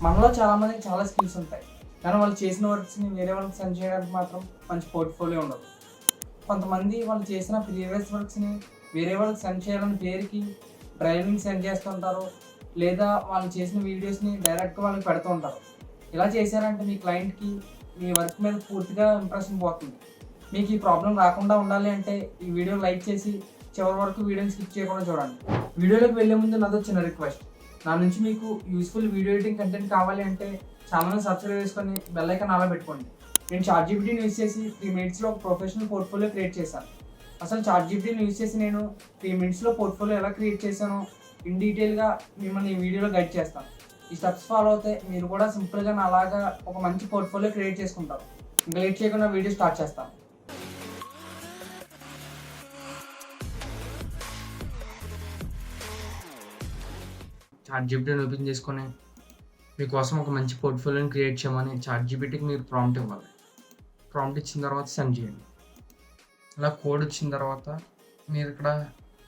మనలో చాలామందికి చాలా స్కిల్స్ ఉంటాయి, కానీ వాళ్ళు చేసిన వర్క్స్ని వేరే వాళ్ళకి సెండ్ చేయడానికి మాత్రం మంచి పోర్ట్ఫోలియో ఉండదు. కొంతమంది వాళ్ళు చేసిన ప్రీవియస్ వర్క్స్ని వేరే వాళ్ళకి సెండ్ చేయాలని పేరుకి డ్రైవింగ్ సెండ్ చేస్తుంటారు, లేదా వాళ్ళు చేసిన వీడియోస్ని డైరెక్ట్గా వాళ్ళకి పెడుతూ ఉంటారు. ఇలా చేశారంటే మీ క్లయింట్కి మీ వర్క్ మీద పూర్తిగా ఇంప్రెషన్ పోతుంది. మీకు ఈ ప్రాబ్లం రాకుండా ఉండాలి అంటే ఈ వీడియో లైక్ చేసి చివరి వరకు వీడియోని స్కిప్ చేయకుండా చూడండి. వీడియోలోకి వెళ్ళే ముందు నాదో చిన్న రిక్వెస్ట్, నా నుంచి మీకు యూస్ఫుల్ వీడియో ఎడిటింగ్ కంటెంట్ కావాలి అంటే ఛానల్ని సబ్స్క్రైబ్ చేసుకొని బెల్ ఐకాన్ అలా పెట్టుకోండి. నేను ChatGPTని యూజ్ చేసి 3 మినిట్స్లో ఒక ప్రొఫెషనల్ పోర్ట్ఫోలియో క్రియేట్ చేశాను. అసలు ChatGPTని యూజ్ చేసి నేను 3 మినిట్స్లో పోర్ట్ఫోలియో ఎలా క్రియేట్ చేశానో ఇన్ డీటెయిల్గా మిమ్మల్ని ఈ వీడియోలో గైడ్ చేస్తాను. ఈ స్టెప్స్ ఫాలో అయితే మీరు కూడా సింపుల్గా అలాగా ఒక మంచి పోర్ట్ఫోలియో క్రియేట్ చేసుకుంటారు. ఇంకా లేట్ చేయకుండా వీడియో స్టార్ట్ చేస్తాను. ChatGPTని ఓపెన్ చేసుకొని మీకోసం ఒక మంచి పోర్ట్ఫోలియోని క్రియేట్ చేయమని ChatGPTకి మీరు ప్రాంప్ట్ ఇవ్వాలి. ప్రాంప్ట్ ఇచ్చిన తర్వాత సెండ్ చేయండి. అలా కోడ్ వచ్చిన తర్వాత మీరు ఇక్కడ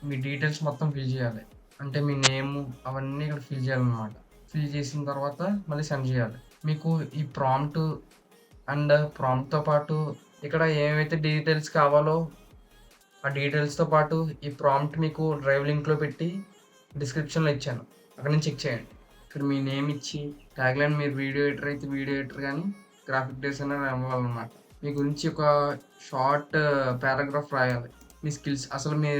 మీ డీటెయిల్స్ మొత్తం ఫిల్ చేయాలి. అంటే మీ నేము అవన్నీ ఇక్కడ ఫిల్ చేయాలన్నమాట. ఫిల్ చేసిన తర్వాత మళ్ళీ సెండ్ చేయాలి. మీకు ఈ ప్రాంప్ట్ అండ్ ప్రాంప్ట్తో పాటు ఇక్కడ ఏమైతే డీటెయిల్స్ కావాలో ఆ డీటెయిల్స్తో పాటు ఈ ప్రాంప్ట్ మీకు డ్రైవ్ లింక్లో పెట్టి డిస్క్రిప్షన్లో ఇచ్చాను, అక్కడ నుంచి చెక్ చేయండి. ఇక్కడ మీ నేమ్ ఇచ్చి ట్యాగ్లైన్, మీరు వీడియో ఎడిటర్ అయితే వీడియో ఎడిటర్ కానీ గ్రాఫిక్ డిజైనర్ అవ్వాలన్నమాట. మీ గురించి ఒక షార్ట్ పారాగ్రాఫ్ రాయాలి. మీ స్కిల్స్, అసలు మీ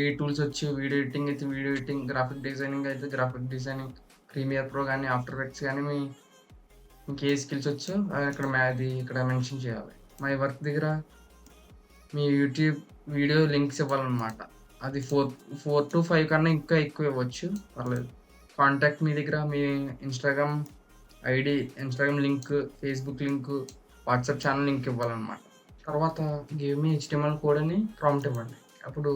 ఏ టూల్స్ వచ్చి వీడియో ఎడిటింగ్ అయితే వీడియో ఎడిటింగ్, గ్రాఫిక్ డిజైనింగ్ అయితే గ్రాఫిక్ డిజైనింగ్, ప్రీమియర్ ప్రో కానీ ఆఫ్టర్ ఎఫెక్ట్స్ కానీ మీకు ఏ స్కిల్స్ వచ్చో ఇక్కడ మెన్షన్ చేయాలి. మై వర్క్ దగ్గర మీ యూట్యూబ్ వీడియో లింక్స్ ఇవ్వాలన్నమాట. అది 4 to 5 కన్నా ఇంకా ఎక్కువ ఇవ్వచ్చు, పర్లేదు. కాంటాక్ట్ మీ దగ్గర మీ Instagram ID, Instagram link, Facebook link, WhatsApp channel link ఇవ్వాలన్నమాట. తర్వాత గివ్ మీ HTML కోడ్ అని ప్రాంప్ట్ ఇవ్వండి. అప్పుడు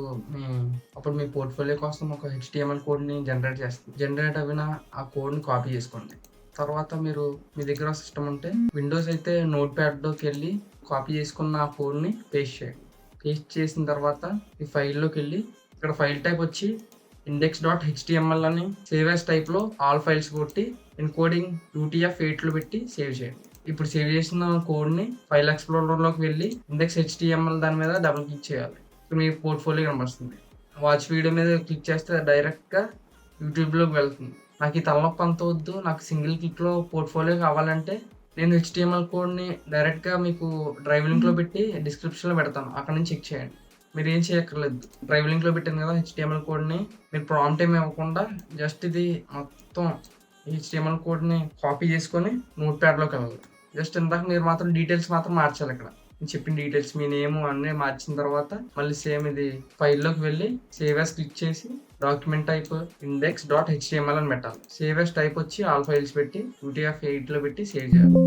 మీ పోర్ట్ఫోలియో కోసం ఒక HTML కోడ్ని జనరేట్ చేస్తుంది. జనరేట్ అయిన ఆ కోడ్ని కాపీ చేసుకోండి. తర్వాత మీ దగ్గర సిస్టమ్ ఉంటే విండోస్ అయితే నోట్ ప్యాడ్లోకి వెళ్ళి కాపీ చేసుకున్న ఆ కోడ్ని పేస్ట్ చేయండి. పేస్ట్ చేసిన తర్వాత ఈ ఫైల్లోకి వెళ్ళి ఇక్కడ ఫైల్ టైప్ వచ్చి index.html అని సేవ్ యాజ్ టైప్లో ఆల్ ఫైల్స్ కొట్టి ఎన్కోడింగ్ UTF-8లో పెట్టి సేవ్ చేయండి. ఇప్పుడు సేవ్ చేసిన కోడ్ని ఫైల్ ఎక్స్ప్లోరర్లోకి వెళ్ళి index.html దాని మీద డబుల్ క్లిక్ చేయాలి. ఇప్పుడు మీ పోర్ట్ఫోలియో కనబడుతుంది. వాచ్ వీడియో మీద క్లిక్ చేస్తే డైరెక్ట్గా యూట్యూబ్లోకి వెళ్తుంది. నాకు ఈ తలనొప్పి అంత వద్దు, నాకు సింగిల్ క్లిక్లో పోర్ట్ఫోలియో కావాలంటే నేను HTML కోడ్ని డైరెక్ట్గా మీకు డ్రైవ్ లింక్లో పెట్టి డిస్క్రిప్షన్లో పెడతాను, అక్కడ నుంచి చెక్ చేయండి. మీరు ఏం చేయక్కర్లేదు. డ్రైవ్ లింక్లో పెట్టాను కదా HTML కోడ్ని, మీరు ప్రాంప్ట్ ఏమి ఇవ్వకుండా జస్ట్ ఇది మొత్తం HTML కోడ్ని కాపీ చేసుకొని నోట్ ప్యాడ్లోకి వెళ్ళాలి. జస్ట్ ఇందాక మీరు మాత్రం డీటెయిల్స్ మాత్రం మార్చాలి. ఇక్కడ నేను చెప్పిన డీటెయిల్స్, మీ నేమ్ అన్నీ మార్చిన తర్వాత మళ్ళీ సేమ్ ఇది ఫైల్లోకి వెళ్ళి సేవ్ యాజ్ క్లిక్ చేసి డాక్యుమెంట్ టైప్ index.html అని పెట్టాలి. సేవ్ యాజ్ టైప్ వచ్చి ఆల్ ఫైల్స్ పెట్టి UTF-8లో పెట్టి సేవ్ చేయాలి.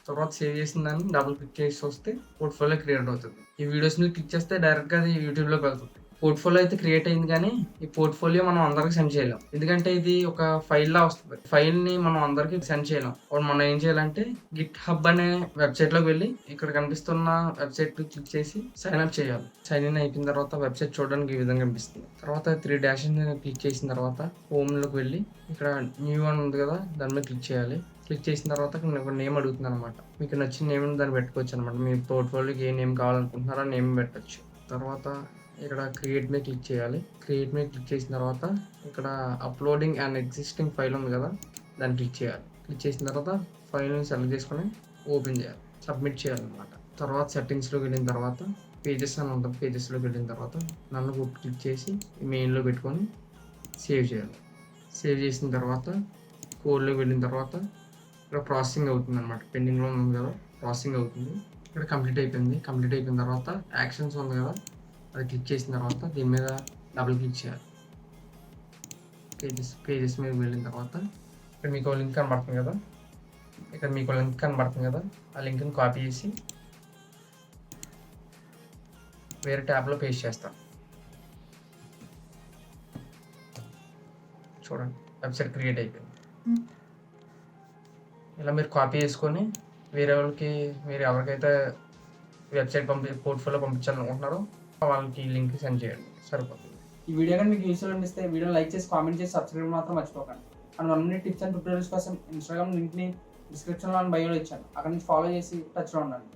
తర్వాత సేవ్ చేసిన దాన్ని డబుల్ క్లిక్ చేసి వస్తే పోర్ట్ఫోలియో క్రియేట్ అవుతుంది. ఈ వీడియోస్ మీద క్లిక్ చేస్తే డైరెక్ట్గా అది యూట్యూబ్లోకి వెళ్తుంది. పోర్ట్ఫోలియో అయితే క్రియేట్ అయింది, కానీ ఈ పోర్ట్ఫోలియో మనం అందరికి సెండ్ చేయలేం, ఎందుకంటే ఇది ఒక ఫైల్లా వస్తుంది. ఫైల్ని మనం అందరికి సెండ్ చేయలేం. అప్పుడు మనం ఏం చేయాలంటే GitHub అనే వెబ్సైట్లోకి వెళ్ళి ఇక్కడ కనిపిస్తున్న వెబ్సైట్ క్లిక్ చేసి సైన్ అప్ చేయాలి. సైన్ ఇన్ అయిపోయిన తర్వాత వెబ్సైట్ చూడడానికి ఈ విధంగా కనిపిస్తుంది. తర్వాత 3 డాష్ క్లిక్ చేసిన తర్వాత హోమ్లోకి వెళ్ళి ఇక్కడ న్యూ అని ఉంది కదా, దాని మీద క్లిక్ చేయాలి. క్లిక్ చేసిన తర్వాత ఒక నేమ్ అడుగుతుంది అనమాట. మీకు నచ్చిన నేమ్ దాన్ని పెట్టుకోవచ్చు అనమాట. మీ పోర్ట్ఫోలియోకి ఏ నేమ్ కావాలనుకుంటున్నారో ఆ నేమ్ పెట్టచ్చు. తర్వాత ఇక్కడ క్రియేట్ మీద క్లిక్ చేయాలి. క్రియేట్ మీద క్లిక్ చేసిన తర్వాత ఇక్కడ అప్లోడింగ్ అండ్ ఎగ్జిస్టింగ్ ఫైల్ ఉంది కదా, దాన్ని క్లిక్ చేయాలి. క్లిక్ చేసిన తర్వాత ఫైల్ని సెలెక్ట్ చేసుకొని ఓపెన్ చేయాలి, సబ్మిట్ చేయాలన్నమాట. తర్వాత సెట్టింగ్స్లోకి వెళ్ళిన తర్వాత పేజెస్ అని ఉంటుంది. పేజెస్లోకి వెళ్ళిన తర్వాత నన్ను క్లిక్ చేసి మెయిన్లో పెట్టుకొని సేవ్ చేయాలి. సేవ్ చేసిన తర్వాత కోడ్లోకి వెళ్ళిన తర్వాత ఇక్కడ ప్రాసెసింగ్ అవుతుంది అనమాట. పెండింగ్లో ఉంది కదా, ప్రాసెసింగ్ అవుతుంది. ఇక్కడ కంప్లీట్ అయిపోయింది. కంప్లీట్ అయిపోయిన తర్వాత యాక్షన్స్ ఉంది కదా, అది క్లిక్ చేసిన తర్వాత దీని మీద డబుల్ క్లిక్ చేయాలి. పేజెస్ మీద వెళ్ళిన తర్వాత ఇక్కడ మీకు లింక్ కనబడుతుంది కదా, ఆ లింక్ని కాపీ చేసి వేరే ట్యాబ్లో పేస్ట్ చేస్తాను. చూడండి, వెబ్సైట్ క్రియేట్ అయిపోయింది. ఇలా మీరు కాపీ చేసుకొని వేరే వాళ్ళకి, మీరు ఎవరికైతే వెబ్సైట్ పోర్ట్ఫోలియో పంపించాలనుకుంటున్నారో వాళ్ళకి లింక్ సెండ్ చేయండి, సరిపోతుంది. ఈ వీడియో కానీ మీకు యూస్ఫుల్ అనిపిస్తే వీడియో లైక్ చేసి కామెంట్ చేసి సబ్స్క్రైబ్ మాత్రం మర్చిపోకండి. అండ్ మరిన్ని టిప్స్ అండ్ ట్యూటోరియల్స్ కోసం ఇన్స్టాగ్రామ్ లింక్ని డిస్క్రిప్షన్లో అండ్ బయోలో ఇచ్చాను. అక్కడ నుంచి ఫాలో చేసి టచ్లో ఉండండి.